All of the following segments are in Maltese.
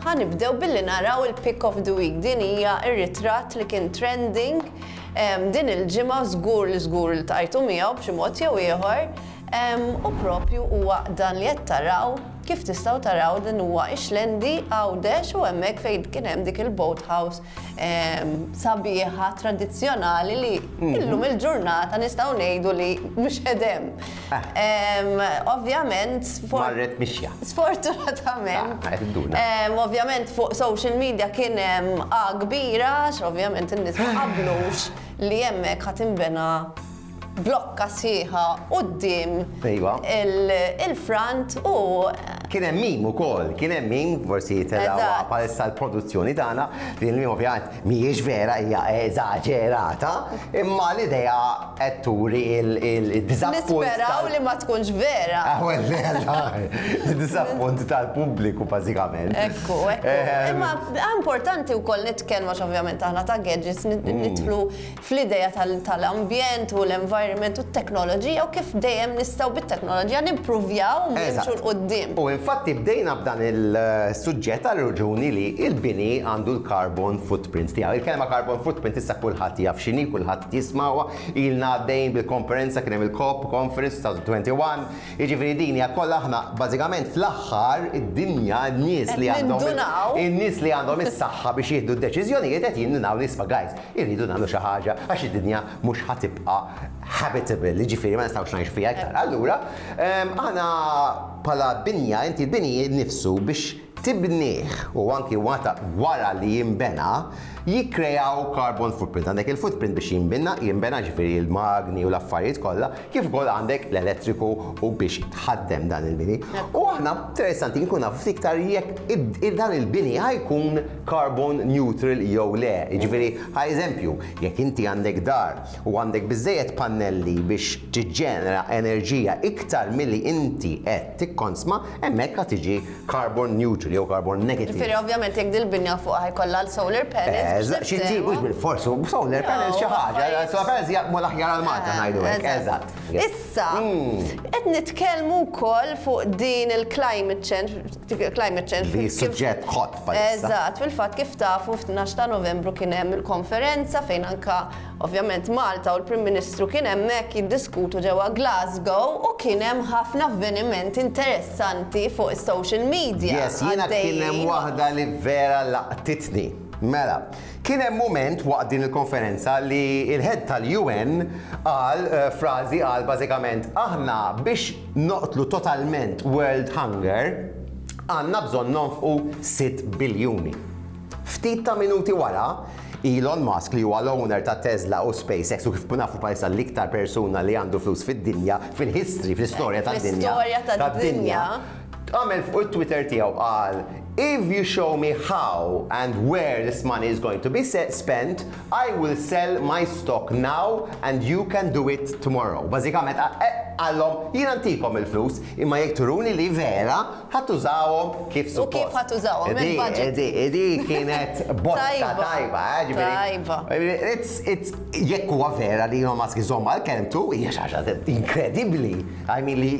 ħanibdew billi naraw il-pick of the week. Din hija ir-ritratt li kien trending din il-ġimgħa żgur li tajtu miegħu b'xi mod jew ieħor. U propju huwa dan li qed taraw kif tistgħu taraw din huwa Ixlendi Għawdex u hemmhekk fejn kien hemm dik il-boathouse sabiħa tradizzjonali li illum il-ġurnata nistgħu ngħidu li mhux qedem. Ovvjament marret mixja. Sfortunatament. Ovvjament fuq social media kien hemm kbira ovvjament in-nies ma qablux li hemmhekk ħadd inbena blokka sieħa quddiem il-front u kien hemm mim ukoll, kien hemm mim forsi telgħu bħalissa l-produzzjoni tagħna li l-mim ovvjament mhijiex vera hija eżaġerata, imma l-idea qed turi il-diżappunt. Nisperaw li ma tkunx vera. Il-diżappunt tal-pubbliku bażikament. Ekku. Imma importanti wkoll nitkellmu ovvjament aħna ta' gadgets nidħlu fl-idea tal-ambjent u l-environment u t-teknoloġija u kif dejjem nistgħu bit-teknoloġija nimpruvjaw u nimxu l-qudiem. Infatti bdejna b'dan il-suġġett għal raġuni li il-bini għandu l-carbon footprint tiegħu. Il-kelma carbon footprint issa kulħadd jaf x'inhi, kulħadd jismawha, ilna għaddejn bil-konferenza kien hemm il-COP Conference 2021. Jiġifieri din hija kollha aħna bażikament fl-aħħar id-dinja n-nies li għandhom is-saħħa biex jieħdu d-deċiżjonijiet qed jindunaw nisma' guys, irridu nagħmlu xi ħaġa għax id-dinja mhux ħatibqa' habitable, jiġifieri ma nistgħux ngħixu fiha iktar. Allura aħna bħala binja inti l-bini nifsu biex tibnieh u anki wara li jinbena jikkrejaw carbon footprint. Għandek il-footprint biex jinbena ġifieri il-magni u l-affarijiet kollha, kif ukoll għandek l-elettriku u biex tħaddem dan il-bini. U aħna interessanti nkun naf iktar jekk dan il-bini ħajkun carbon neutral jew le. Ġifieri ħa eżempju, jekk inti għandek dar u għandek biżejjed pannelli biex tiġġenera enerġija iktar milli inti qed tikkonsma, hemmhekk qed tiġi carbon neutral jew carbon negative. Ġifieri ovvjament jekk dil-binja fuqha ħajkollha l-solar panels. Xi tibux bil-forsu, solar panels xi ħaġa, solar panels jaqmu l-aħjar għal-Malta ngħidu hekk, eżatt. Issa, qed nitkellmu wkoll fuq din il-climate change. Li suġġett hot bħalissa. Eżatt, fil-fatt kif tafu f'12 ta' Novembru kien hemm il-konferenza fejn anke ovvjament Malta u l-Prim Ministru kien hemmhekk jiddiskutu ġewwa Glasgow u kien hemm ħafna avvenimenti interessanti fuq is-social media. Yes, jiena kien hemm waħda li vera laqtitni. Mela, kien hemm mument waqt din il-konferenza li il-head tal-UN qal frażi qal bażikament aħna biex noqtlu totalment world hunger għandna bżonn nonfqu 6 biljuni. Ftit ta' minuti wara, Elon Musk li huwa l-owner ta' Tesla u SpaceX u kif nafu bħalissa l-iktar persuna li għandu flus fid-dinja, fil-history, fl-istorja tad-dinja, għamel fuq it-Twitter tiegħu qal if you show me how and where this money is going to be spent, I will sell my stock now and you can do it tomorrow. Bażikament għallhom jien antikom il-flus, imma jekk turuni li vera ħattużawhom kif suppost. U kif ħattużawhom mill-budget. Di kienet botta tajba, Tajba. Jekk huwa vera li Elon Musk iżomma l-kelmtu, hija xi ħaġa inkredibbli. I mean li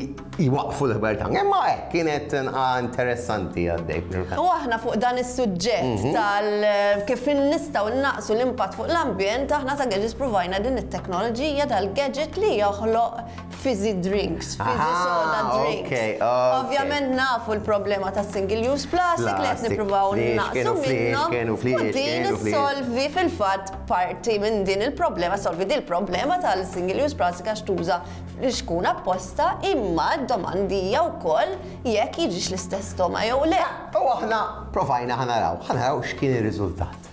jwaqfu l-ħbertang. Imma hekk kienet interessanti għaddej. U aħna fuq dan is-suġġett tal-kif nistgħu naqsu l-impatt fuq l-ambjent, aħna ta' gadgets provajna din it-teknoloġija tal-gadget li joħloq fizzy drinks, fizzy soda drinks. Ovvjament nafu l-problema ta' single-use plastic li qed nippruvaw naqsu minnhom u din issolvi fil-fatt parti minn din il-problema, solvi din il-problema tal-single-use plastic għax tuża li xkun apposta imma d-domandija wkoll jekk jiġix l-istess toma jew le. U aħna provajna ħanaraw x'kien ir-riżultat.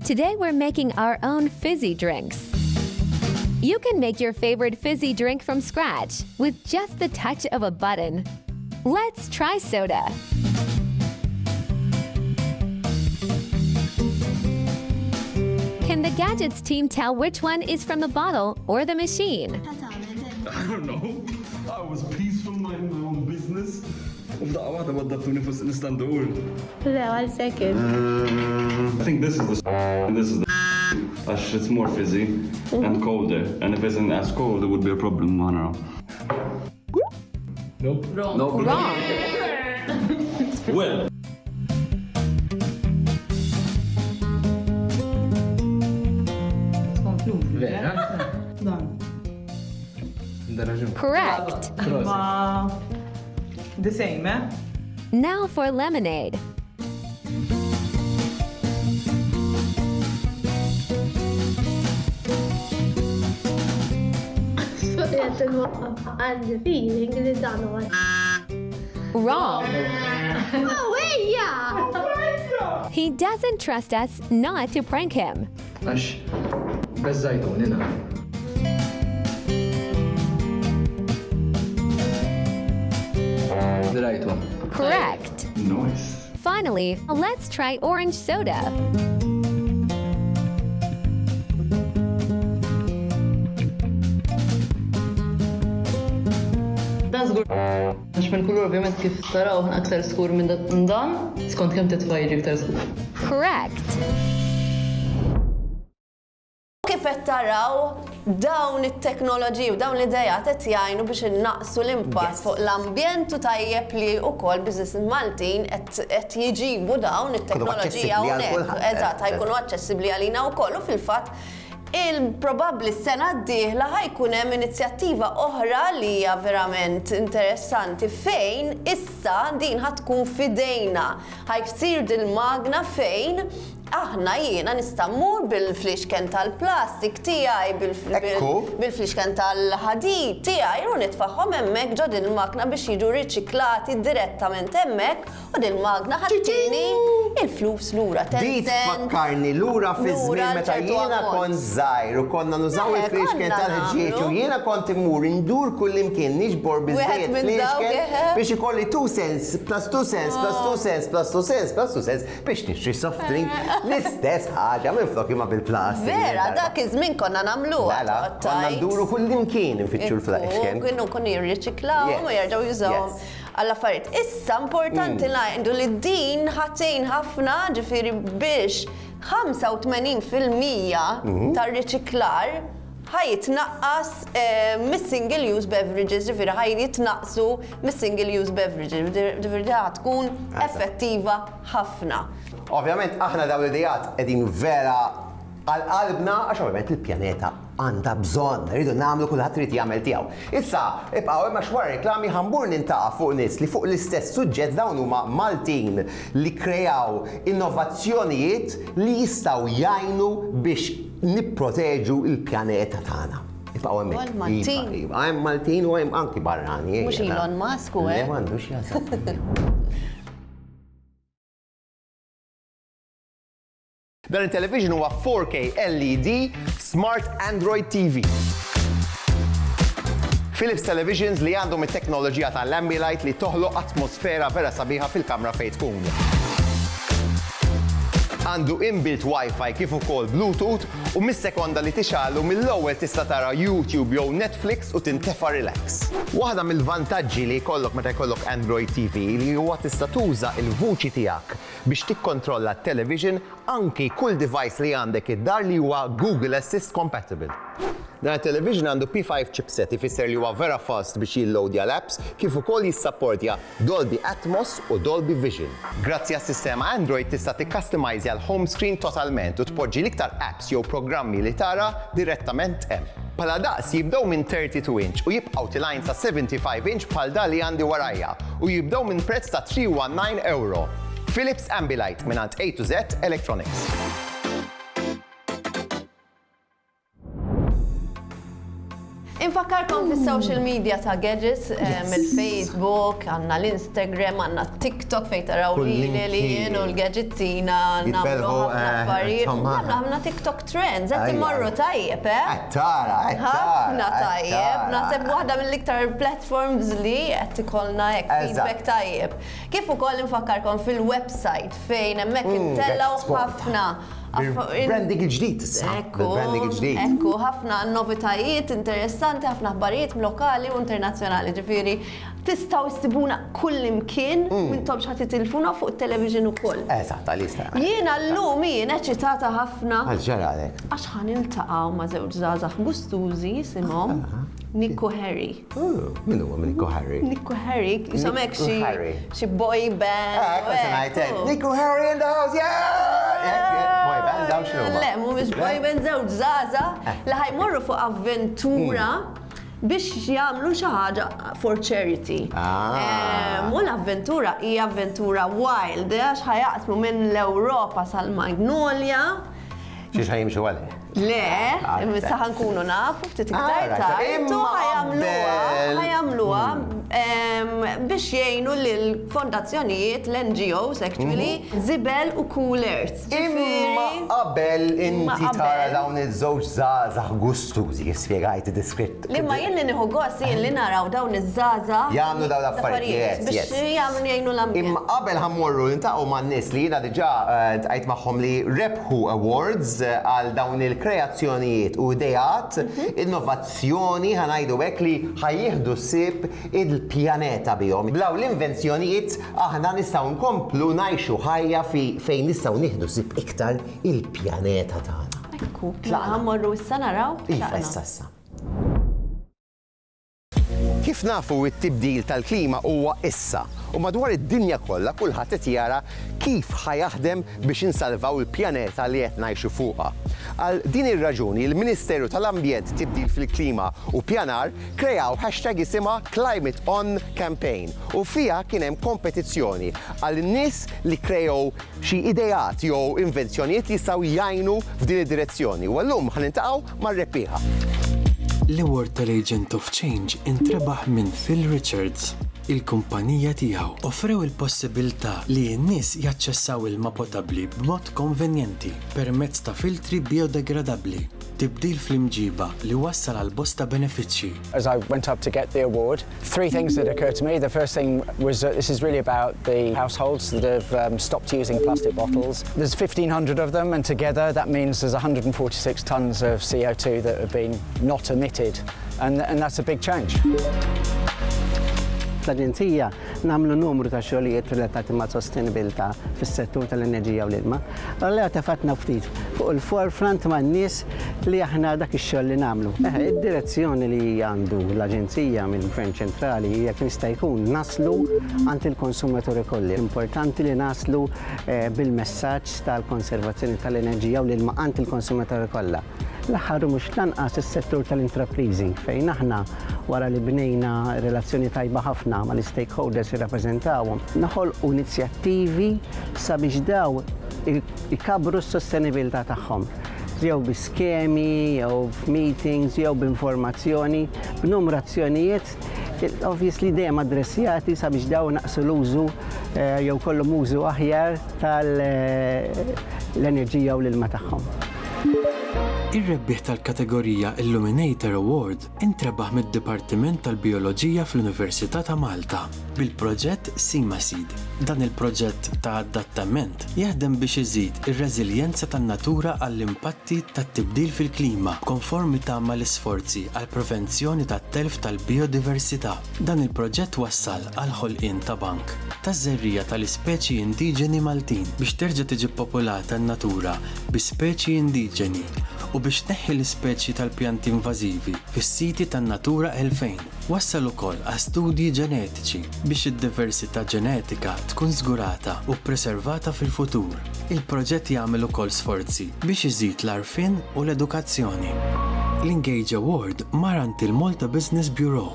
Today we're making our own fizzy drinks. You can make your favorite fizzy drink from scratch with just the touch of a button. Let's try soda. Can the Gadgets team tell which one is from the bottle or the machine? I don't know. I was peaceful minding my own business. وبدقة واحدة وضفتوني في الاسطنبول. لا, 1 second. I think this is the and this is the it's more fizzy and colder. And if it isn't as cold, it would be a problem. I don't know. Nope. Wrong. Well, Vera? Dan. Da raġun. Correct. Ma. The same, eh? Now for lemonade. Għandi feeling li dan huwa. Wrong. Oh, ejja! He doesn't trust us not to prank him. Għax, bezzajtu, nina. Drajtu. Correct. nice. Finally, let's try orange soda. Dan żgur. Għax minn kulur ovvjament kif taraw aktar skur minn dan, skont kemm titfa' jiġi aktar skur. Correct. Kif qed taraw dawn it-teknoloġiji u dawn l-idejat qed jgħinu biex innaqsu l-impatt fuq l-ambjent u tajjeb li wkoll business Maltin qed jiġibu dawn it-teknoloġija aċċessibbli għal hawnhekk. kulħadd. Eżatt, ħajkunu aċċessibbli għalina wkoll u fil-fatt il-probabbli s-sena d-dieħla ħajkun hemm inizjattiva oħra li hija verament interessanti fejn issa din ħatkun fidejna. Ħajsir dil-magna fejn aħna jiena nista' mmur bil-fliexken tal-plastik tiegħi, bil-fliexken tal-ħadid tiegħi u nitfaħħom hemmhekk ġo din il-magna biex jiġu riċiklati direttament hemmhekk u din il-magna ħattini il-flus lura. Di tfakkarni lura fi żmien meta jiena kont żgħir u konna nużaw il-fliexken tal-ħġieġ u jiena kont imur indur kull imkien niġbor biżżejjed fliexken biex ikolli 2 cents plus 2 cents plus 2 cents plus 2 cents plus 2 cents biex nixtri soft drink. L-istess ħaġa minn flok imma bil-plastik. Vera, dak iż-żmien konna nagħmluha. Mela, konna nduru kull imkien infittxu l-flaxken. Kienu jirriċiklawhom u jerġgħu jużawhom għall-affarijiet. Issa importanti ngħidu li din ħatejn ħafna ġifieri biex 85% tar-riċiklar ħajitnaqqas mis-single use beverages, ġifieri ħajitnaqsu mis-single use beverages, ġifieri tkun effettiva ħafna. Ovvjament aħna dawn l-idejat qegħdin vera għal-qalbna għax ovvjament il-pjaneta għandha bżonn, rridu nagħmlu kulħadd irid jagħmel tiegħu. Issa, ibqgħu hemm xwar reklami ħambur nintaqa' fuq nies li fuq l-istess suġġett dawn huma Maltin li kreaw innovazzjonijiet li jistgħu jgħinu biex nipproteġu il-pjaneta tagħna. Ibqgħu hemmhekk. Maltin. Hemm Maltin u hemm anki barrani. Mhux Elon Musk u Le m'għandux jasab. Dan il-television huwa 4K LED Smart Android TV. Philips Televisions li għandhom it-teknoloġija tal-Ambilight li toħloq atmosfera vera sabiħa fil-kamra fejn tkun. Għandu inbuilt Wi-Fi kif ukoll Bluetooth u mis-sekonda li tixgħalu mill-ewwel tista' tara YouTube jew Netflix u tintefa' relax. Waħda mill-vantaġġi li jkollok meta jkollok Android TV li huwa tista' tuża l-vuċi tiegħek biex tikkontrolla t-television anki kull device li għandek id-dar li huwa Google Assist compatible. Dan il-television għandu P5 chipset ifisser li huwa vera fast biex jilloadja l-apps kif ukoll jissapportja Dolby Atmos u Dolby Vision. Grazzi għas-sistema Android tista' tikkastomizja l-home screen totalment u tpoġġi l-iktar apps jew programmi li tara direttament hemm. Bħala daqs jibdew minn 32 inch u jibqgħu tilajn sa 75 inch bħal da li għandi warajja u jibdew minn prezz ta' €319. Philips Ambilight mingħand A to Z Electronics. Infakkarkom fis-social media ta' gadgets, mill-Facebook, għandna l-Instagram, għandna TikTok fejn taraw li jien u l-gadgetina nagħmlu ħafna affarijiet. Għandna TikTok trends, qed imorru tajjeb, ħafna tajjeb. Naħseb waħda mill-iktar platforms li qed ikollna hekk feedback tajjeb. Kif ukoll infakkarkom fil-website fejn hemmhekk intellgħu ħafna Branding il-ġdid issa. Branding il-ġdid. Ekku, ħafna novitajiet interessanti, ħafna ħbarijiet lokali u internazzjonali. Ġifieri tistgħu issibuna kull imkien mintom x'ħadd titilfuna fuq it-television ukoll. Eżatt, għalista. Jiena llum jien eċitata ħafna Għal-ġaralek. għax ħan iltaqgħu ma' żewġ żgħażagħ gustużi simhom Nico Harry. Min huwa Nico Harry? Nico Harry, jisomek Nico Harry. xi boy band. Nico Harry in the house, yeah! Boy band, daw x'huma? Le, mhumiex boy band żewġ żgħażagħ li ħajmorru fuq avventura biex jagħmlu xi ħaġa for charity. U l-avventura hija avventura wild għax ħajaqsmu minn l-Ewropa sal-Magnolia. Xiex ħajimxu għalih? Le, imissa ħankunu nafu ftit iktar tard u ħajamluha biex jgħinu lill-fondazzjonijiet l-NGOs actually Zibel u Cool Earth. Imma qabel inti tara dawn iż-żewġ żgħażagħ gustużi spjegajt id-diskritt. Li ma jien li nieħu gost jien li naraw dawn iż-żgħażagħ jagħmlu dawn l-affarijiet biex jagħmlu jgħinu l-ambjent. Imma qabel ħammorru nintaqgħu man-nies li jiena diġà ntqajt magħhom li rebħu awards għal dawn il-kreazzjonijiet u idejat, innovazzjoni ħanajdu hekk li ħajjieħdu ssib il-pjaneta bihom. Blaw l-invenzjonijiet aħna nistgħu nkomplu ngħixu ħajja fejn nistgħu nieħdu ssib iktar il-pjaneta tagħna. Ekku, ħammorru issa naraw? Iva, issa. Kif nafu it-tibdil tal-klima huwa issa u madwar id-dinja kollha kulħadd qed jara kif ħajaħdem biex insalvaw il-pjaneta li qed ngħixu fuqha. Għal din ir-raġuni il-Ministeru tal-Ambjent, Tibdil fil-Klima u Pjanar kreaw hashtag isimha Climate On Campaign u fiha kien hemm kompetizzjoni għal nies li kreaw xi idejat jew invenzjonijiet li jistgħu jgħinu f'din id-direzzjoni u llum ħanintaqgħu mar-rebbieħa. L-Award tal-Agent of Change intrebaħ minn Phil Richards. Il-kumpanija tiegħu offrew il-possibilità li n-nies jaċċessaw ilma potabbli b'mod konvenjenti permezz ta' filtri biodegradabbli. Tibdil fl-imġiba li wassal għal bosta benefiċċji. As I went up to get the award, three things that occurred to me. The first thing was that this is really about the households that have stopped using plastic bottles. There's 1,500 of them, and together that means there's 146 tons of CO2 that have been not emitted, and that's a big change. L-Aġenzija nagħmlu numru ta' xogħlijiet relatati ma' sostenibilità fis-settur tal-enerġija u l-ilma. Allura tefatna ftit fuq il-forefront ma' nies li aħna dak ix-xogħol li nagħmlu. Id-direzzjoni li għandu l-Aġenzija mill-Gvern ċentrali hija kien jista' jkun naslu għand il-konsumaturi kolli. Importanti li naslu bil-messaġġ tal-konservazzjoni tal-enerġija u l-ilma għand il-konsumaturi kollha. L-aħħar mhux lanqas is-settur tal-intrapriżi fejn aħna wara li bnejna relazzjoni tajba ħafna ma' l-stakeholders jirrappreżentawhom naħolqu inizjattivi sabiex daw ikabru s-sostenibilità tagħhom. Jew bi skemi, jew b'meetings, jew b'informazzjoni, b'numrazzjonijiet obviously dejjem addressjati sabiex daw naqsu l-użu jew kollhom użu aħjar tal-enerġija u l-ilma tagħhom. Ir-rebbieħ tal-kategorija Illuminator Award intrebaħ mid-Dipartiment tal-Bioloġija fl-Università ta' Malta bil-proġett SIMASEED. Dan il-proġett ta' adattament jaħdem biex iżid ir-reżiljenza tan-natura għall-impatti tat-tibdil fil-klima konformità mal-isforzi għall prevenzjoni tat-telf tal-biodiversità. Dan il-proġett wassal għal ħolqien ta' bank taż-żerrija tal-ispeċi indiġeni Maltin biex terġa' tiġi popolata n-natura bi speċi indiġeni u biex tneħħi l-ispeċi tal-pjanti invażivi fis-siti tan-Natura 2000. Wassal ukoll għal studji ġenetiċi biex id-diversità ġenetika tkun żgurata u ppreservata fil-futur. Il-proġett jagħmel ukoll sforzi biex iżid l-għarfien u l-edukazzjoni. L-Engage Award marant il-Malta Business Bureau.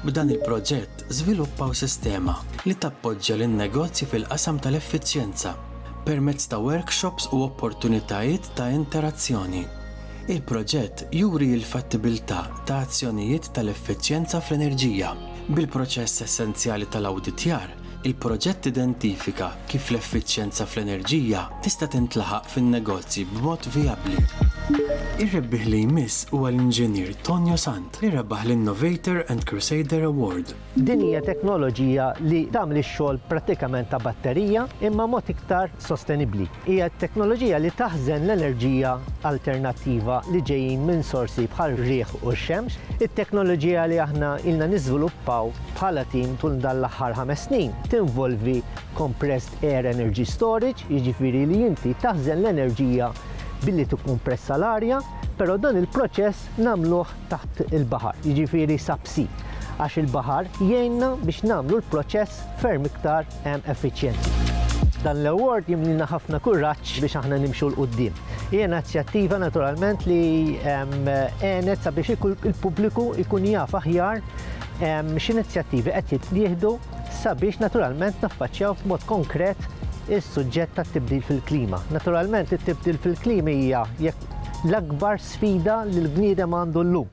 B'dan il-proġett żviluppaw sistema li tappoġġja lin-negozji fil-qasam tal-effiċjenza permezz ta' workshops u opportunitajiet ta' interazzjoni. Il-proġett juri l-fattibilità ta' azzjonijiet tal-effiċjenza fl-enerġija. Bil-proċess essenzjali tal-awditjar, Il-proġett identifika kif l-effiċjenza fl-enerġija tista' tintlaħaq fin-negozji b'mod vijabbli. Ir-rebbieħ li jmiss huwa l-inġinier Tonio Sant li rebaħ l-Innovator and Crusader Award. Din hija teknoloġija li tagħmel ix-xogħol prattikament ta' batterija imma mod iktar sostenibbli. Hija teknoloġija li taħżen l-enerġija alternattiva li ġejjin minn sorsi bħal riħ u x-xemx. It-teknoloġija li aħna ilna niżviluppaw bħala tim tul dan l-aħħar 5 snin tinvolvi compressed air energy storage, jiġifieri li inti taħżen l-enerġija billi tikkompressa l-arja, però dan il-proċess nagħmluh taħt il-baħar, jiġifieri subsea, għax il-baħar jgħinna biex nagħmlu l-proċess ferm iktar effiċjenti. Dan l-award jimlilna ħafna kuraġġ biex aħna nimxu l-qudiem. Hija inizjattiva naturalment li għenet sabiex il-pubbliku jkun jaf aħjar x'inizjattivi qed jittieħdu sabiex naturalment naffaċċjaw b'mod konkret is-suġġett tat-tibdil fil-klima. Naturalment it-tibdil fil-klima hija l-akbar sfida li l-bniedem għandu llum.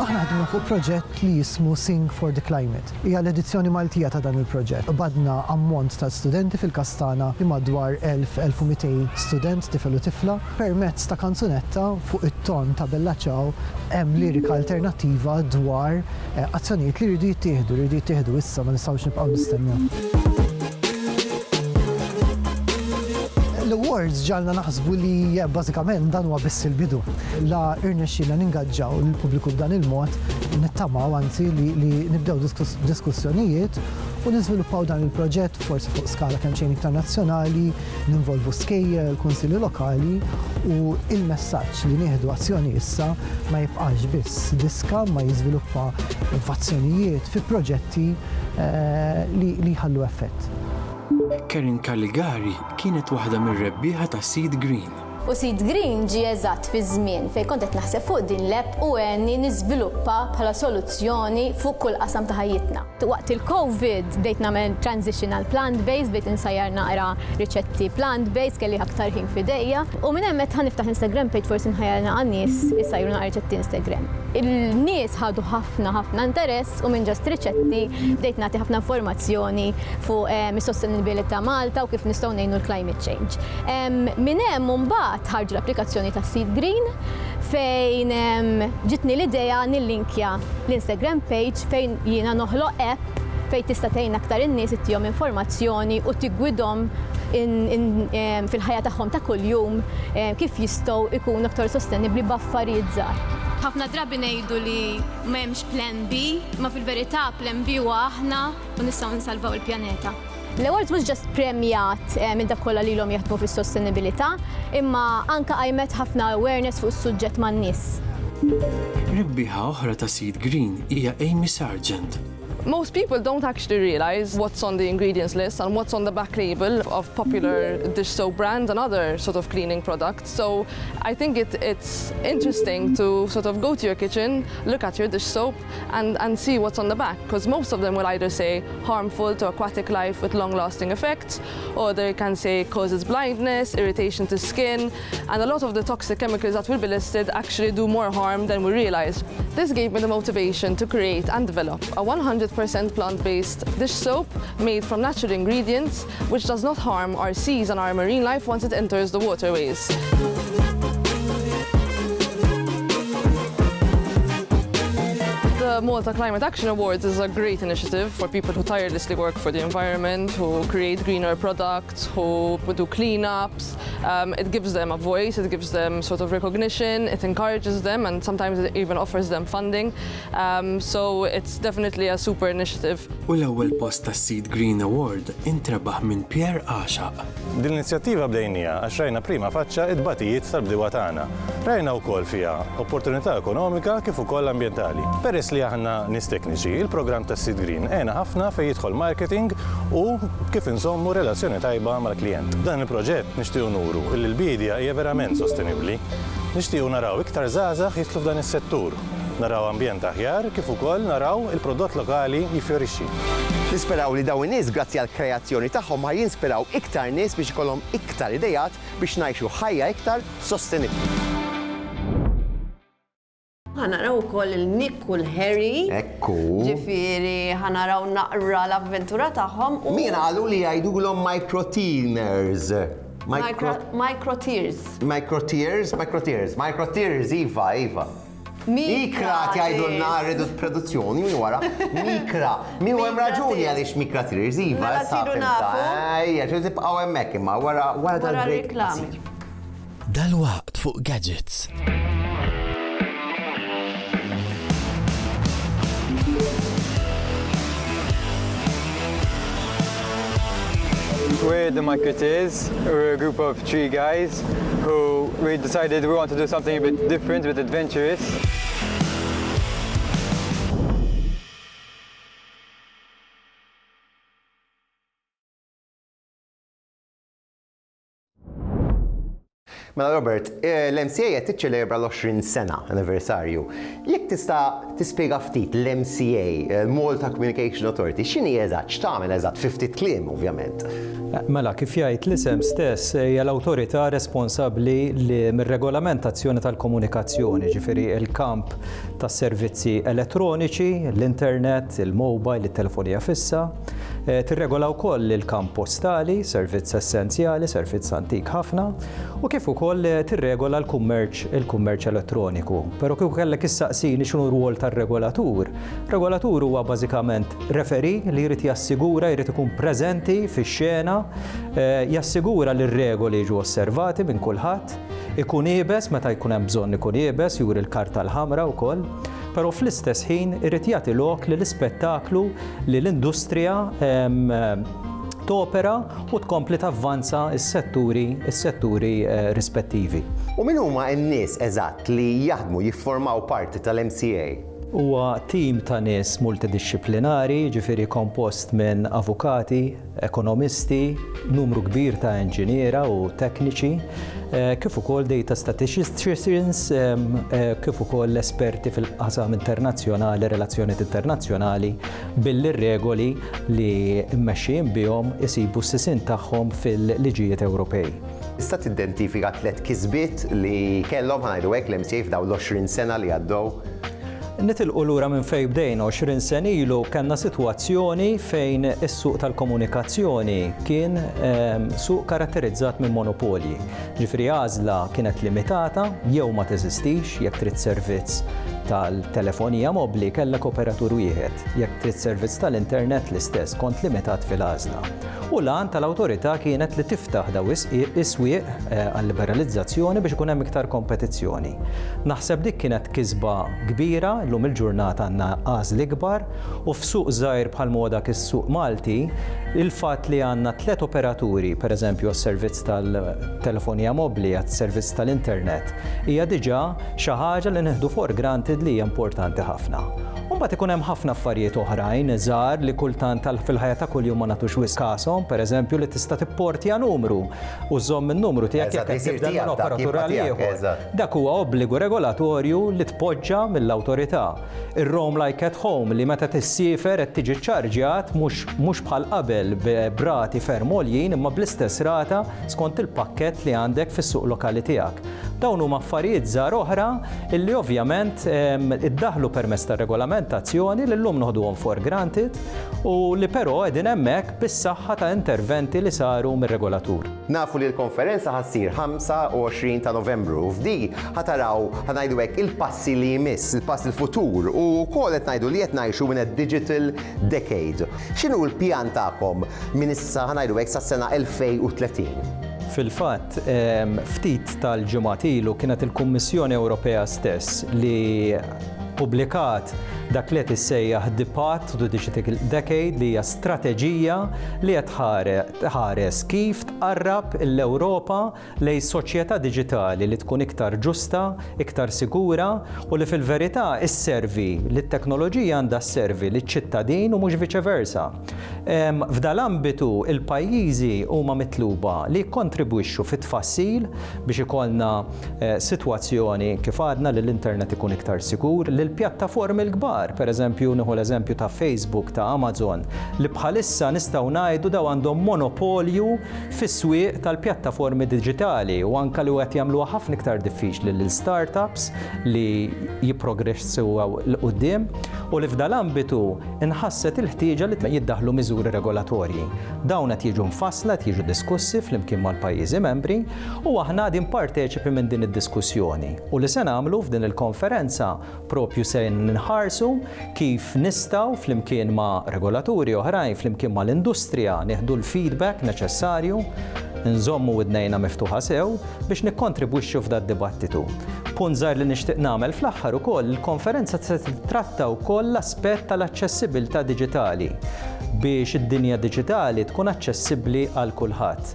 Aħna ħadna fuq proġett li jismu Sing for the Climate. Hija l-edizzjoni Maltija ta' dan il-proġett. Badna ammont ta' studenti fil-Kastana li madwar 1200 student tifel u tifla permezz ta' kanzunetta fuq it-ton ta' Bella Ciao hemm lirika alternattiva dwar azzjonijiet li jridu jittieħdu issa ma nistgħux nibqgħu nistennew. L-awards ġalna naħsbu li bażikament dan huwa biss il-bidu. La irnexxina ningaġġaw lill-pubbliku b'dan il-mod, nittamaw anzi li nibdew diskussjonijiet u niżviluppaw dan il-proġett forsi fuq skala kemm xejn iktar nazzjonali, ninvolvu skejjel, kunsilli lokali u il-messaġġ li nieħdu azzjoni issa ma jibqax biss diska ma jiżviluppa innovazzjonijiet fi proġetti li jħallu effett. Karin Caligari kienet waħda mir-rebbieħa ta' Seed Green. U Seed Green ġie eżatt fi żmien fejn kont qed naħseb fuq din l-app u għenni niżviluppa bħala soluzzjoni fuq kull qasam ta' ħajjitna. Waqt il-COVID bdejt nagħmel transition għal plant-based, bdejt insajjar naqra riċetti plant-based, kelli aktar ħin f'idejja u minn hemm qed ħaniftah Instagram page forsi nħajjarna għan-nies isajru naqra riċetti Instagram. Il-nies ħadu ħafna interess u minn ġast riċetti bdejt nagħti ħafna informazzjoni fuq is-sostenibilità Malta u kif nistgħu ngħinu l-climate change. Minn hemm mbagħad ħarġu l-applikazzjoni ta' Seed Green fejn ġitni l-idea nillinkja l-Instagram page fejn jiena noħloq app fejn tista' tgħin aktar in-nies ittihom informazzjoni u tiggwidhom fil-ħajja tagħhom ta' kuljum kif jistgħu jkunu aktar sostenibbli b'affarijiet żgħar. Ħafna drabi ngħidu li m'hemmx plan B, ma fil-verità plan B huwa aħna u nistgħu nsalvaw il-pjaneta. L-awards mhux ġast premjat minn dak kollha li l-hom jaħdmu fis-sostenibilità, imma anke qajmet ħafna awareness fuq is-suġġett man-nies. Rebbieħa oħra ta' Seed Green hija Amy Sargent. Most people don't actually realize what's on the ingredients list and what's on the back label of popular dish soap brands and other sort of cleaning products. So I think it's interesting to sort of go to your kitchen, look at your dish soap and see what's on the back, because most of them will either say harmful to aquatic life with long-lasting effects, or they can say causes blindness, irritation to skin, and a lot of the toxic chemicals that will be listed actually do more harm than we realize. This gave me the motivation to create and develop a 100% plant-based dish soap made from natural ingredients, which does not harm our seas and our marine life once it enters the waterways. The Malta Climate Action Awards is a great initiative for people who tirelessly work for the environment, who create greener products, who do cleanups. It gives them a voice, it gives them sort of recognition, it encourages them, and sometimes it even offers them funding. So it's definitely a super initiative. U l-ewwel post ta' Seed Green Award intrebaħ minn Pierre Għaxaq. Din l-inizjattiva bdejnija għax rajna prima faċċa id-batijiet tal-bdiewa tagħna. Rajna wkoll fiha opportunità ekonomika kif ukoll ambjentali. Peress li aħna nies tekniċi, il-programm ta' Seed Green għena ħafna fejn jidħol marketing u kif insommu relazzjoni tajba mal-klijent. Dan il-proġett nixtiequ nuru li l-bidja hija verament sostenibbli. Nixtiequ naraw iktar żgħażagħ jidħlu f'dan is-settur. Naraw ambjent aħjar kif ukoll naraw il-prodott lokali jifjorixxi. Nisperaw li dawn in-nies grazzi għall kreazzjoni tagħhom ma jinspiraw iktar nies biex ikollhom iktar idejat biex ngħixu ħajja iktar sostenibbli. Ħanaraw ukoll il-Nick u l-Harry. Ekku. Ġifieri ħanaraw naqra l-avventura tagħhom. Min qalu li jgħidulhom micro-tears. Micro-tears. Micro-tears, Iva. Mikra jgħidulna rridu produzzjoni minn wara. Mikra. Mi hemm raġuni għaliex mikra-tears, Iva. Mela siru nafu. Ejja, ġu tibqgħu hemmhekk imma wara dal-break. Dal-waqt fuq gadgets. We're the Micro-Tears. We're a group of 3 guys who we decided we want to do something a bit different, a bit adventurous. Mela Robert, l-MCA qed tiċċelebra l-20 sena anniversarju. Jekk tista' tispjega ftit l-MCA, Malta Communication Authority, x'inhi eżatt, x'tagħmel eżatt, 50 kliem ovvjament. Mela kif jgħid l-isem stess hija l-awtorità responsabbli mir-regolamentazzjoni tal-komunikazzjoni, ġifieri l-kamp tas-servizzi elettroniċi, l-internet, il-mobile, it-telefonija fissa. Tirregola wkoll il-kamp postali, servizz essenzjali, servizz antik ħafna, u kif ukoll tirregola l-kummerċ elettroniku. Però kif kellek issaqsini x'inhu r-rwol tar-regolatur. Regolatur huwa bażikament referi li jrid jassigura, jrid ikun preżenti fix-xena, jassigura li r-regoli jiġu osservati minn kulħadd, ikun qiebes meta jkun hemm bżonn ikun qiebes, juri l-karta l-ħamra wkoll. Però fl-istess ħin irid jagħti lok li l-ispettaklu li l-industrija topera u tkompli tavvanza s-setturi rispettivi. U min huma n-nies eżatt li jaħdmu jiffurmaw parti tal-MCA? Huwa tim ta' nies multidisciplinari, ġifieri kompost minn avukati, ekonomisti, numru kbir ta' inġiniera u tekniċi, kif ukoll data statisticians, kif ukoll esperti fil-qasam internazzjonali, relazzjonijiet internazzjonali, billi regoli li mmexxin bihom isibu s-sisin tagħhom fil-liġijiet Ewropej. Tista' tidentifika 3 kisbiet li kellhom ħanajdu hekk l-MCA f'dawn l-20 sena li għaddew? Nitilqu lura minn fejn bdejna 20 sen ilu kellna sitwazzjoni fejn is-suq tal-komunikazzjoni kien suq karatterizzat minn monopolji. Ġifieri għażla kienet limitata jew ma teżistix jekk trid servizz tal-telefonija mobbli kellek operatur wieħed, jekk trid servizz tal-internet l-istess kont limitat fil-għażla. U l-għan tal-awtorità kienet li tiftaħ daw is-swieq għall-liberalizzazzjoni biex ikun hemm iktar kompetizzjoni. Naħseb dik kienet kisba kbira, llum il-ġurnata għandna għażli kbar u f'suq żgħir bħal modak is-suq Malti, il-fatt li għandna 3 operaturi, pereżempju għas-servizz tal-telefonija mobbli, għas-servizz tal-internet, hija diġà xi ħaġa li nieħdu for granted li hija importanti ħafna. Mbagħad ikun hemm ħafna affarijiet oħrajn żgħar li kultant fil-ħajja ta' kuljum ma nagħtux wisq kasom, pereżempju li tista' tipportja numru u żomm in-numru tiegħek jekk qed tibda minn operatur għal ieħor. Dak huwa obbligu regolatorju li tpoġġa mill-awtorità. Ir-roam like at home li meta tissiefer qed tiġi ċċarġjat mhux bħal qabel b'rati ferm għoljin imma bl-istess rata skont il-pakkett li għandek fis-suq lokali tiegħek. Dawn huma affarijiet żgħar oħra illi ovvjament iddaħħlu permezz tar-regolamentazzjoni li llum noħduhom for granted u li però qegħdin hemmhekk bis-saħħa ta' interventi li saru mir-regolatur. Nafu li l-konferenza ħassir 25 ta' Novembru u f'di ħataraw ħanajdu hekk il-passi li jmiss, il-pass il-futur u wkoll qed ngħidu li qed ngħixu minn digital decade. X'inhu l-pjan tagħkom minn issa ħanajdu hekk sas-sena 2030? Fil-fatt, ftit tal-ġimgħat ilu kienet il-Kummissjoni Ewropea stess li ppubblikat dak li qed issejjaħ The Path to the Digital Decade li hija strateġija li qed tħares kif tqarrab l-Ewropa lejn soċjetà diġitali li tkun iktar ġusta, iktar sigura u li fil-verità isservi li t-teknoloġija għandha sservi liċ-ċittadin u mhux viċeversa. F'dal-ambitu il-pajjiżi huma mitluba li jikkontribwixxu fit-tfassil biex ikollna sitwazzjoni kif għadna li l-internet ikun iktar sigur, lil pjattaformi l-kbar, pereżempju nieħu l-eżempju ta' Facebook, ta' Amazon, li bħalissa nistgħu ngħidu daw għandhom monopolju fis-swieq tal-pjattaformi diġitali u anke li qed jagħmluha ħafna iktar diffiċli lil startups li jipprogressu l-qudiem u li f'dal ambitu inħasset il-ħtieġa li jiddaħħlu miżuri regolatorji. Dawn qed jiġu mfassla, qed jiġu diskussi flimkien mal-pajjiżi membri u aħna din parteċipi minn din id-diskussjoni. U li se nagħmlu f'din il-konferenza propju se nħarsu kif nistgħu flimkien ma' regolaturi oħrajn, flimkien mal-industrija nieħdu l-feedback neċessarju, nżommu widnejna miftuħa sew biex nikkontribwixxu f'da d-dibattitu. Punt żgħar li nixtieq nagħmel fl-aħħar ukoll, il-konferenza se titratta wkoll l-aspett tal-aċċessibilità diġitali biex id-dinja diġitali tkun aċċessibbli għal kulħadd.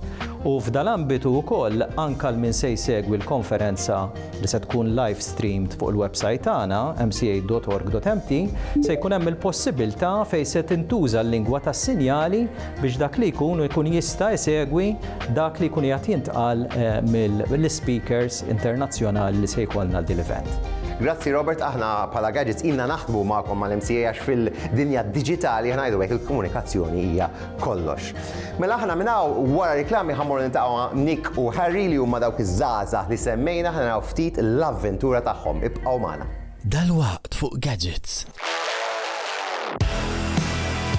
U f'dal ambitu wkoll anke min se jsegwi l-konferenza li se tkun live streamed fuq il-website tagħna mca.org.mt se jkun hemm il-possibilità fejn se tintuża l-lingwa tas-sinjali biex dak li jkun jista' jsegwi dak li jkun qed jintqal mill-speakers internazzjonali li se jkollna din l-event. Grazzi Robert, aħna bħala Gadgets ilna naħdmu magħkom mal-MCA għax fil-dinja digitali ngħidu hekk il-komunikazzjoni hija kollox. Mela aħna minn hawn wara riklami ħammur niltaqgħu Nick u Harry li huma dawk iż-żgħażagħ li semmejna ħa naraw ftit l-avventura tagħhom. Ibqgħu magħna. Dalwaqt fuq Gadgets.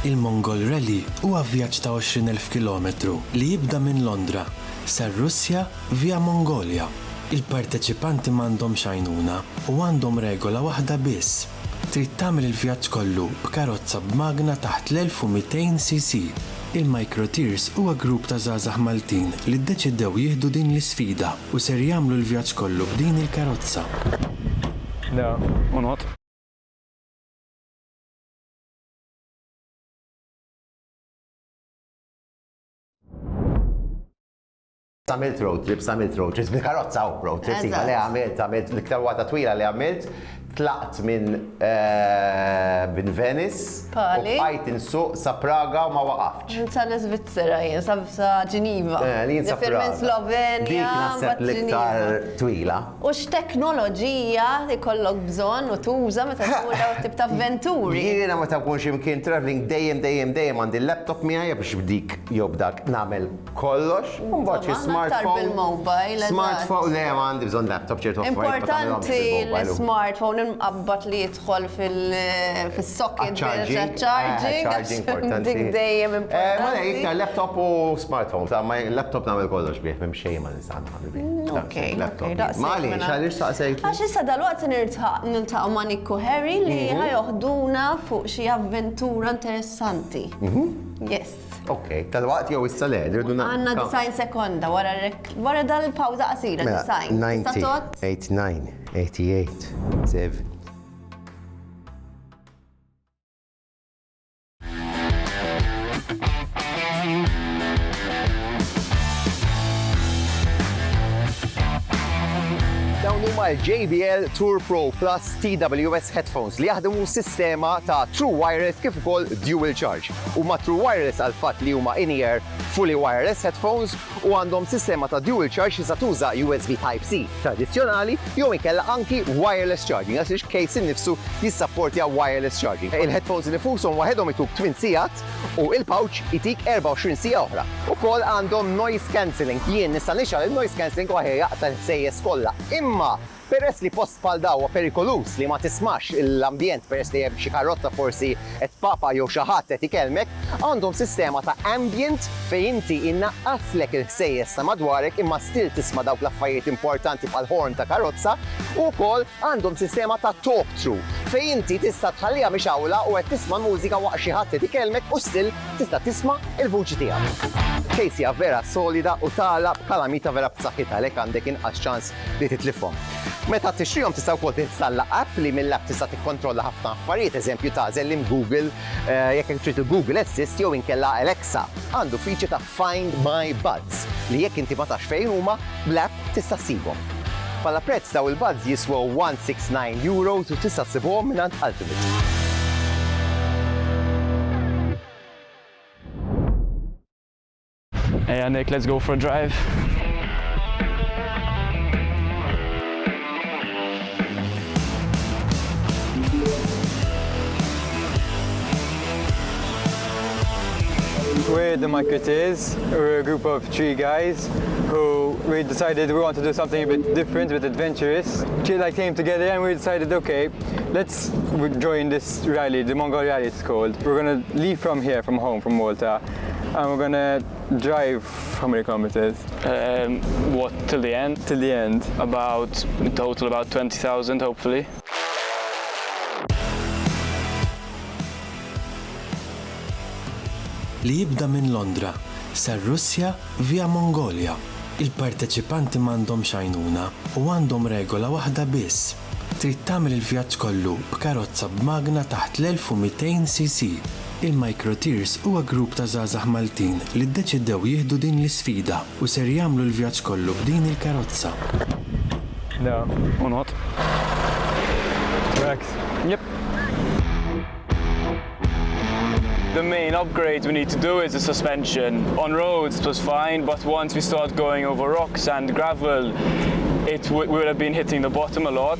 Il-Mongol Rally huwa vjaġġ ta' 20,000 kilometru li jibda minn Londra sar Russja via Mongolja. Il-parteċipanti m'għandhomx għajnuna u għandhom regola waħda biss. Trid tagħmel il-vjaġġ kollu b'karozza b'magna taħt l-1200 cc. Il-Micro Tears huwa grupp ta' żgħażagħ Maltin li ddeċidew jieħdu din l-isfida u ser jagħmlu l-vjaġġ kollu b'din il-karozza. Da, unot. Għamilt road trips, bil-karozza u road trips, li għamilt l-iktar wata twila li għamilt, tlaqt minn Venice, u bqajt insuq sa Praga u ma waqafx. Sa l-Svizzera jien, sa Ġeniva. Jien sa Praga. Minn Slovenja, dik naħseb l-iktar twila. U x'teknoloġija ikollok bżonn u tuża meta tkun dawn tip ta' avventuri. Jiena meta nkun x'imkien traveling dejjem għandi l-laptop miegħi biex b'dik jew b'dak nagħmel kollox, u mbagħad xi smartphone. Smartphone le għandi bżonn laptop ċertu affarijiet. Importanti l-smartphone inqabbad li jidħol fis-socket charging importanti. Dik dejjem importanti. Ma iktar laptop u smartphone, ta' ma laptop nagħmel kollox bih, m'hemm xejn ma nista' nagħmel bih. Ma għaliex għaliex saqsejt. Għax issa dalwaqt niltaqgħu ma' Nick u Harry li ħajoħduna fuq xi avventura interessanti. Yes. Ok, tal-waqt jew issa le, għandna 90 sekonda wara dal-pawża qasira, 90, 89, 88, 7. Dawn huma l-JBL Tour Pro Plus TWS headphones li jaħdmu sistema ta' True Wireless kif ukoll Dual Charge. Huma True Wireless għal fatt li huma in-ear fully wireless headphones u għandhom sistema ta' Dual Charge jista' tuża USB Type-C tradizzjonali jew inkella anki wireless charging għaliex case innifsu jissapportja wireless charging. Il-headphones li fushom waħedhom ituk 8 sigħat u il-pouch itik 24 siegħa oħra. Ukoll għandhom noise cancelling. Jien nista' nixgħal il-noise cancelling waħed jaqta' sejjes kollha. Imma peress li post bħal daw perikolus li ma tismax l-ambjent peress li hemm xi karozza forsi qed papa jew xi ħadd qed ikellmek, għandhom sistema ta' ambient fejn inti innaqqaslek il-ħsejjes ta' madwarek imma still tisma' dawk l-affarijiet importanti bħal horn ta' karozza u wkoll għandhom sistema ta' talk through fejn inti tista' tħallija mixawla u qed tisma' mużika waqt xi ħadd qed ikellmek u still tista' tisma' il-vuċi tiegħek. Casey vera solida u tagħla b'kalamita vera b'saħħitha għalhekk għandek inqas ċans li titlifhom. Meta tixtrihom tista' wkoll tinstalla app li mill-app tista' tikkontrolla ħafna affarijiet, eżempju tażel Google jekk trid il-Google Assist jew inkella Alexa. Għandu feature ta' Find My Buds li jekk inti ma tax fejn huma bl-app tista' ssibhom. Bħala prezz daw il-buds jiswew €169 u tista' ssibhom mingħand Ultimate. Hey Nick, let's go for a drive. We're the Musketeers. We're a group of 3 guys who we decided we want to do something a bit different, a bit adventurous. We came together and we decided, okay, let's join this rally, the Mongol Rally it's called. We're gonna leave from here, from home, from Malta, and we're gonna drive how many kilometers? What, till the end? Till the end. About, in total about 20,000 hopefully. Li jibda minn Londra, sar Russja via Mongolja. Il-parteċipanti m'għandhom xajnuna u għandhom regola waħda biss. Trid tagħmel il-vjaġġ kollu b'karozza b'magna taħt l-1200 cc. Il-Microteers huwa grupp ta' żgħażagħ Maltin li ddeċidew jieħdu din l-isfida u ser jagħmlu l-vjaġġ kollu b'din il-karozza. No. Or not? Max. Yep. The main upgrade we need to do is the suspension. On roads it was fine, but once we start going over rocks and gravel, we would have been hitting the bottom a lot.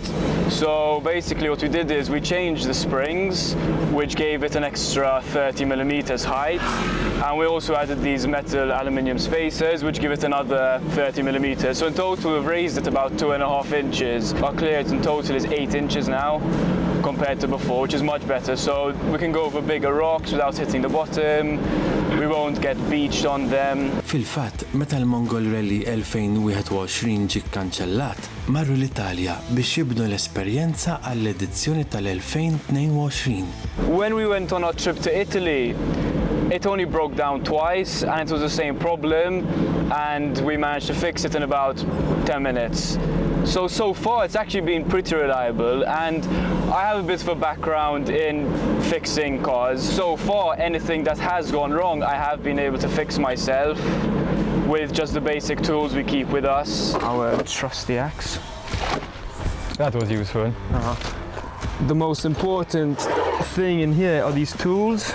So basically what we did is we changed the springs, which gave it an extra 30 millimeters height. And we also added these metal aluminium spacers, which give it another 30 millimeters. So in total we've raised it about 2.5 inches. Our clearance in total is 8 inches now, compared to before, which is much better. So we can go over bigger rocks without hitting the bottom. We won't get beached on them. Fil-fatt, meta l-Mongol Rally 2021 ġie kkanċellat, marru l-Italja biex jibnu l-esperjenza għall-edizzjoni tal-2022. When we went on our trip to Italy, it only broke down twice and it was the same problem, and we managed to fix it in about 10 minutes. So far it's actually been pretty reliable, and I have a bit of a background in fixing cars. So far anything that has gone wrong I have been able to fix myself with just the basic tools we keep with us. Our trusty axe. That was useful. The most important thing in here are these tools.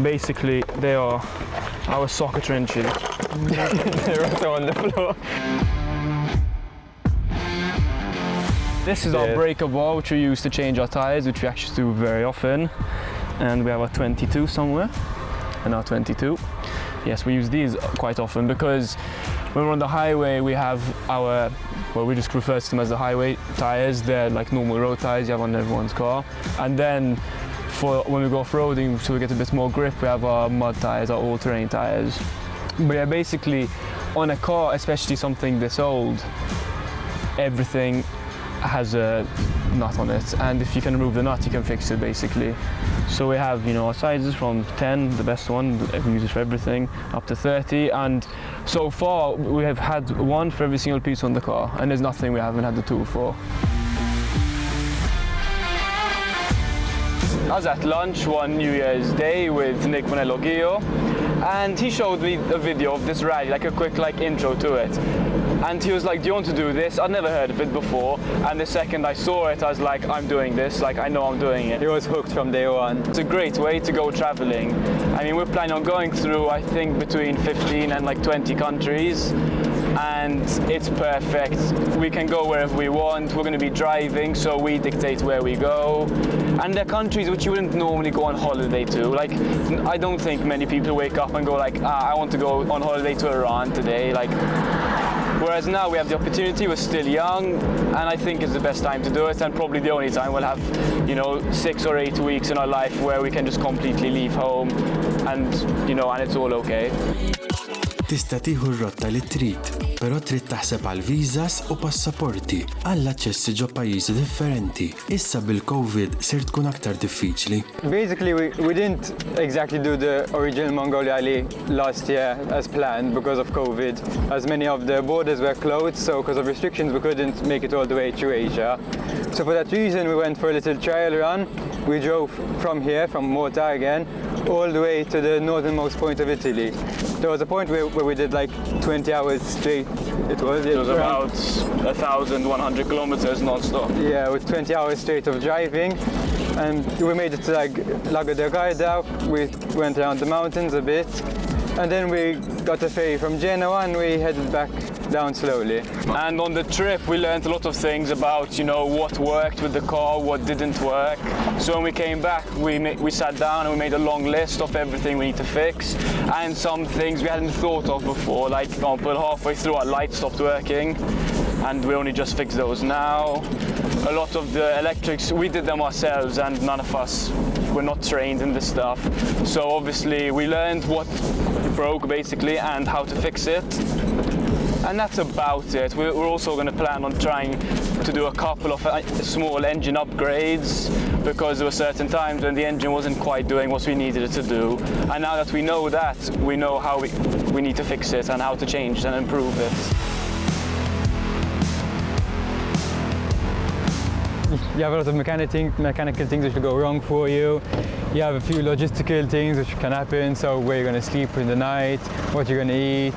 Basically, they are our socket wrenches. They're also on the floor. This is our breaker bar, which we use to change our tires, which we actually do very often. And we have our 22 somewhere, and our 22. Yes, we use these quite often because when we're on the highway, we have our, well, we just refer to them as the highway tires. They're like normal road tires you have on everyone's car. And then for when we go off-roading, so we get a bit more grip, we have our mud tires, our all-terrain tires. But yeah, basically, on a car, especially something this old, everything has a nut on it, and if you can remove the nut, you can fix it basically. So we have, our sizes from 10, the best one, we use it for everything, up to 30, and so far we have had one for every single piece on the car, and there's nothing we haven't had the tool for. I was at lunch one New Year's Day with Nick Monello-Gio, and he showed me a video of this rally, like a quick intro to it. And he was like, do you want to do this? I'd never heard of it before. And the second I saw it, I was like, I'm doing this. I know I'm doing it. He was hooked from day one. It's a great way to go traveling. I mean, we're planning on going through, I think, between 15 and 20 countries. And it's perfect. We can go wherever we want. We're going to be driving, so we dictate where we go. And they're countries which you wouldn't normally go on holiday to. I don't think many people wake up and go I want to go on holiday to Iran today. Whereas now we have the opportunity, we're still young, and I think it's the best time to do it, and probably the only time we'll have, 6 or 8 weeks in our life where we can just completely leave home and, and it's all okay. Tista' tieħu r-rotta li trid, però trid taħseb għal viżas u passaporti għall aċċessi ġo pajjiżi differenti. Issa bil-COVID sir tkun aktar diffiċli. Basically, we didn't exactly do the original Mongol Rally last year as planned because of COVID, as many of the borders were closed, so because of restrictions we couldn't make it all the way through Asia. So for that reason we went for a little trial run. We drove from here, from Malta again, all the way to the northernmost point of Italy. There was a point where we did 20 hours straight. It was about 1,100 kilometers non-stop. Yeah, with 20 hours straight of driving. And we made it to Lago del Garda. We went around the mountains a bit. And then we got a ferry from Genoa and we headed back down slowly. And on the trip we learned a lot of things about, what worked with the car, what didn't work. So when we came back, we sat down and we made a long list of everything we need to fix, and some things we hadn't thought of before. Like, for example, halfway through our lights stopped working, and we only just fixed those now. A lot of the electrics, we did them ourselves, and none of us were not trained in this stuff. So obviously we learned what broke basically and how to fix it. And that's about it. We're also going to plan on trying to do a couple of small engine upgrades, because there were certain times when the engine wasn't quite doing what we needed it to do. And now that we know that, we know how we need to fix it and how to change and improve it. You have a lot of mechanical things which will go wrong for you. You have a few logistical things which can happen, so where you're going to sleep in the night, what you're going to eat.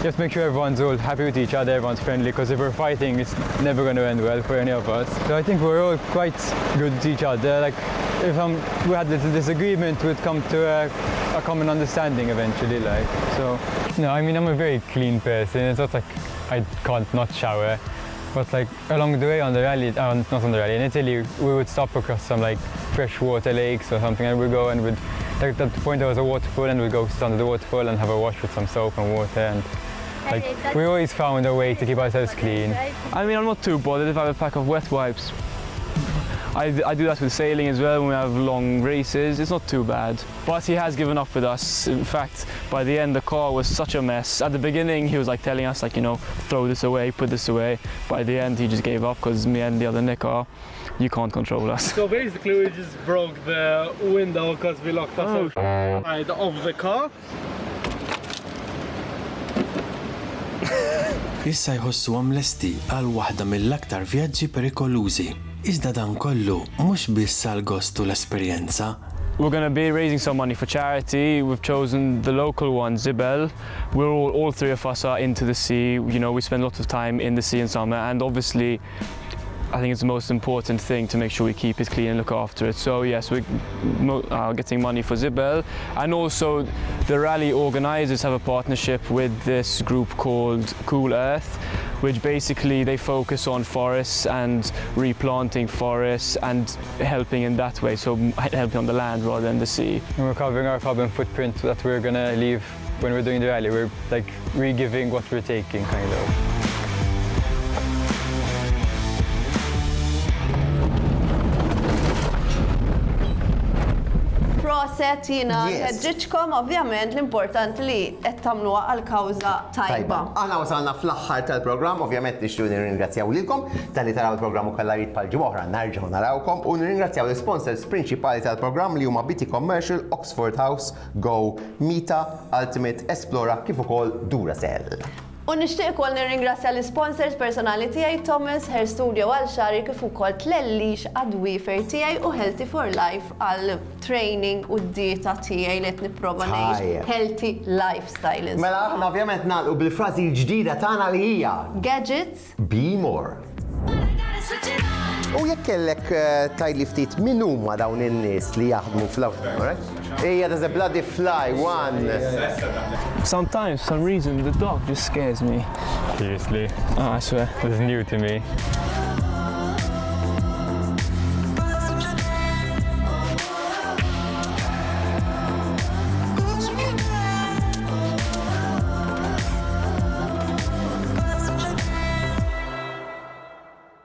Just make sure everyone's all happy with each other, everyone's friendly, because if we're fighting, it's never going to end well for any of us. So I think we're all quite good with each other. Like, if we had a little disagreement, we'd come to a common understanding eventually. So, no, I mean, I'm a very clean person. It's not like I can't not shower. But like along the way on the rally, not on the rally, in Italy, we would stop across some like freshwater lakes or something, and we'd go and at the point there was a waterfall, and we'd go sit under the waterfall and have a wash with some soap and water, and like we always found a way to keep ourselves clean. I mean, I'm not too bothered if I have a pack of wet wipes. I do that with sailing as well when we have long races. It's not too bad. But he has given up with us. In fact, by the end the car was such a mess. At the beginning he was like telling us like, throw this away, put this away. By the end he just gave up, because me and the other Nick you can't control us. So basically we just broke the window because we locked us outside of the car. Issa jħossuhom lesti għal waħda mill-aktar vjaġġi perikolużi. Iżda dan kollu mhux biss għal gostu l-esperjenza. We're going to be raising some money for charity. We've chosen the local one, Zibel. All three of us are into the sea. We spend lots of time in the sea in summer, and obviously I think it's the most important thing to make sure we keep it clean and look after it. So yes, we're getting money for Zibel, and also the rally organizers have a partnership with this group called Cool Earth, which basically they focus on forests and replanting forests and helping in that way, so helping on the land rather than the sea. And we're covering our carbon footprint that we're gonna leave when we're doing the rally. We're like re-giving what we're taking, kind of. Proset, jina ħedġiġkom, ovvjament l-importanti li qed tagħmluha għal kawża tajba. Aħna wasalna fl-aħħar tal-programm, ovvjament nixtiequ nirringrazzjaw lilkom talli taraw il-programm ukoll jrid bħal-ġimgħa oħra narġgħu narawkom, u nirringrazzjaw l-sponsors prinċipali tal-programm li huma BT Commercial, Oxford House, Go, Mita, Ultimate, Esplora kif ukoll Duracell. U nixtieq ukoll nirringrazzja l-sponsors personali tiegħi Thomas, Hair Studio għal xari kif ukoll Tlellix għad-wifer tiegħi u Healthy for Life għal training u d-dieta tiegħi li qed nipprova ngħix healthy lifestyle. Mela aħna ovvjament nagħlqu bil-frażi l-ġdida tagħna li hija Gadgets. Be more. U jekk kellek tajli ftit min huma dawn in-nies li jaħdmu fl-awtomobil, there's a bloody fly, one. Sometimes, for some reason, the dog just scares me. Seriously? I swear. This is new to me.